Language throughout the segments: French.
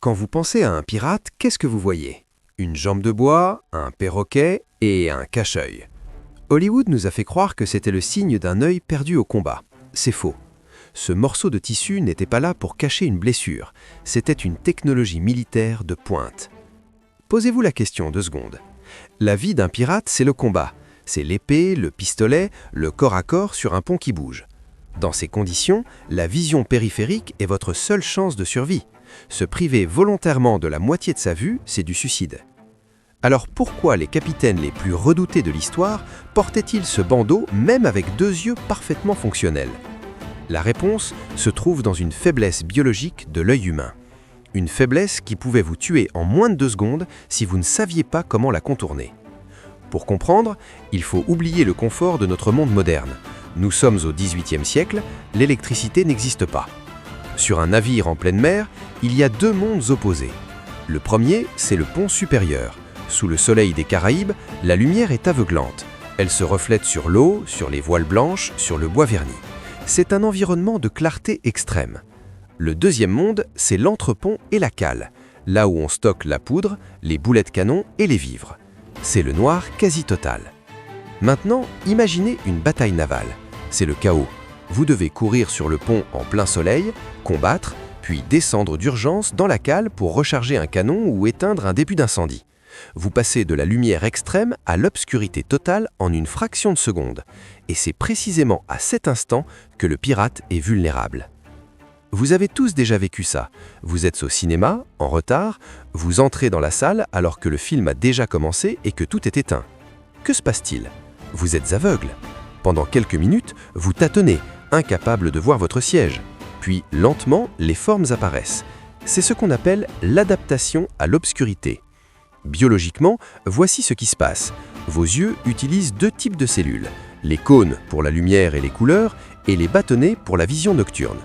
Quand vous pensez à un pirate, qu'est-ce que vous voyez? Une jambe de bois, un perroquet et un cache-œil. Hollywood nous a fait croire que c'était le signe d'un œil perdu au combat. C'est faux. Ce morceau de tissu n'était pas là pour cacher une blessure. C'était une technologie militaire de pointe. Posez-vous la question 2 secondes. La vie d'un pirate, c'est le combat. C'est l'épée, le pistolet, le corps à corps sur un pont qui bouge. Dans ces conditions, la vision périphérique est votre seule chance de survie. Se priver volontairement de la moitié de sa vue, c'est du suicide. Alors pourquoi les capitaines les plus redoutés de l'histoire portaient-ils ce bandeau même avec 2 yeux parfaitement fonctionnels? La réponse se trouve dans une faiblesse biologique de l'œil humain. Une faiblesse qui pouvait vous tuer en moins de 2 secondes si vous ne saviez pas comment la contourner. Pour comprendre, il faut oublier le confort de notre monde moderne. Nous sommes au XVIIIe siècle, l'électricité n'existe pas. Sur un navire en pleine mer, il y a 2 mondes opposés. Le premier, c'est le pont supérieur. Sous le soleil des Caraïbes, la lumière est aveuglante. Elle se reflète sur l'eau, sur les voiles blanches, sur le bois verni. C'est un environnement de clarté extrême. Le deuxième monde, c'est l'entrepont et la cale, là où on stocke la poudre, les boulets de canon et les vivres. C'est le noir quasi total. Maintenant, imaginez une bataille navale. C'est le chaos. Vous devez courir sur le pont en plein soleil, combattre, puis descendre d'urgence dans la cale pour recharger un canon ou éteindre un début d'incendie. Vous passez de la lumière extrême à l'obscurité totale en une fraction de seconde. Et c'est précisément à cet instant que le pirate est vulnérable. Vous avez tous déjà vécu ça. Vous êtes au cinéma, en retard, vous entrez dans la salle alors que le film a déjà commencé et que tout est éteint. Que se passe-t-il? Vous êtes aveugle. Pendant quelques minutes, vous tâtonnez, incapable de voir votre siège. Puis, lentement, les formes apparaissent. C'est ce qu'on appelle l'adaptation à l'obscurité. Biologiquement, voici ce qui se passe. Vos yeux utilisent 2 types de cellules, les cônes pour la lumière et les couleurs, et les bâtonnets pour la vision nocturne.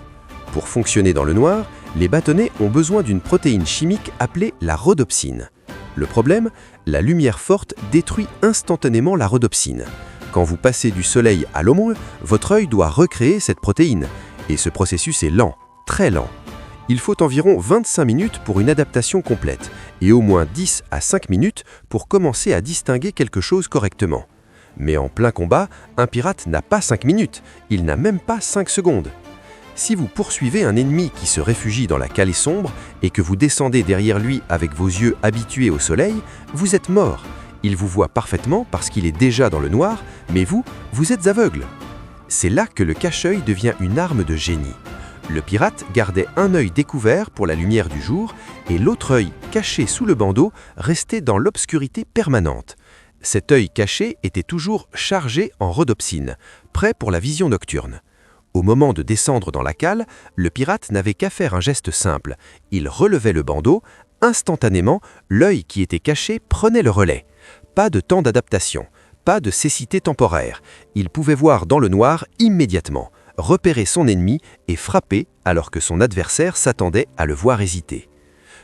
Pour fonctionner dans le noir, les bâtonnets ont besoin d'une protéine chimique appelée la rhodopsine. Le problème, la lumière forte détruit instantanément la rhodopsine. Quand vous passez du soleil à l'ombre, votre œil doit recréer cette protéine. Et ce processus est lent, très lent. Il faut environ 25 minutes pour une adaptation complète et au moins 10 à 5 minutes pour commencer à distinguer quelque chose correctement. Mais en plein combat, un pirate n'a pas 5 minutes, il n'a même pas 5 secondes. Si vous poursuivez un ennemi qui se réfugie dans la cale sombre et que vous descendez derrière lui avec vos yeux habitués au soleil, vous êtes mort. Il vous voit parfaitement parce qu'il est déjà dans le noir, mais vous êtes aveugle. C'est là que le cache-œil devient une arme de génie. Le pirate gardait un œil découvert pour la lumière du jour et l'autre œil, caché sous le bandeau, restait dans l'obscurité permanente. Cet œil caché était toujours chargé en rhodopsine, prêt pour la vision nocturne. Au moment de descendre dans la cale, le pirate n'avait qu'à faire un geste simple. Il relevait le bandeau. Instantanément, l'œil qui était caché prenait le relais. Pas de temps d'adaptation, pas de cécité temporaire. Il pouvait voir dans le noir immédiatement, repérer son ennemi et frapper alors que son adversaire s'attendait à le voir hésiter.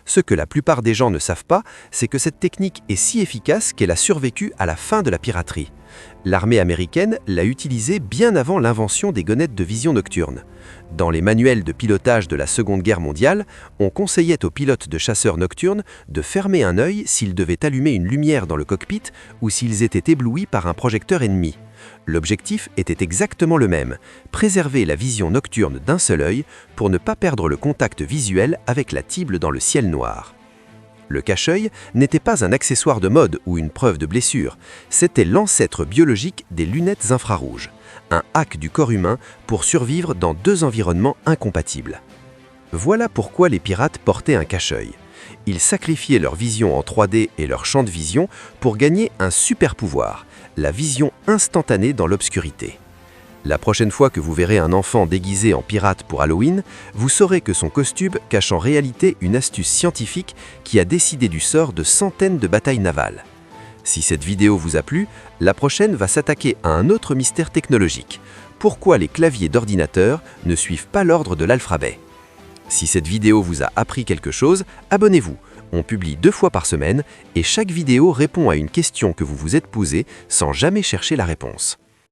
Ce que la plupart des gens ne savent pas, c'est que cette technique est si efficace qu'elle a survécu à la fin de la piraterie. L'armée américaine l'a utilisée bien avant l'invention des gonnettes de vision nocturne. Dans les manuels de pilotage de la Seconde Guerre mondiale, on conseillait aux pilotes de chasseurs nocturnes de fermer un œil s'ils devaient allumer une lumière dans le cockpit ou s'ils étaient éblouis par un projecteur ennemi. L'objectif était exactement le même, préserver la vision nocturne d'un seul œil pour ne pas perdre le contact visuel avec la cible dans le ciel noir. Le cache-œil n'était pas un accessoire de mode ou une preuve de blessure, c'était l'ancêtre biologique des lunettes infrarouges, un hack du corps humain pour survivre dans 2 environnements incompatibles. Voilà pourquoi les pirates portaient un cache-œil. Ils sacrifiaient leur vision en 3D et leur champ de vision pour gagner un super pouvoir, la vision instantanée dans l'obscurité. La prochaine fois que vous verrez un enfant déguisé en pirate pour Halloween, vous saurez que son costume cache en réalité une astuce scientifique qui a décidé du sort de centaines de batailles navales. Si cette vidéo vous a plu, la prochaine va s'attaquer à un autre mystère technologique. Pourquoi les claviers d'ordinateur ne suivent pas l'ordre de l'alphabet? Si cette vidéo vous a appris quelque chose, abonnez-vous. On publie 2 fois par semaine et chaque vidéo répond à une question que vous vous êtes posée sans jamais chercher la réponse.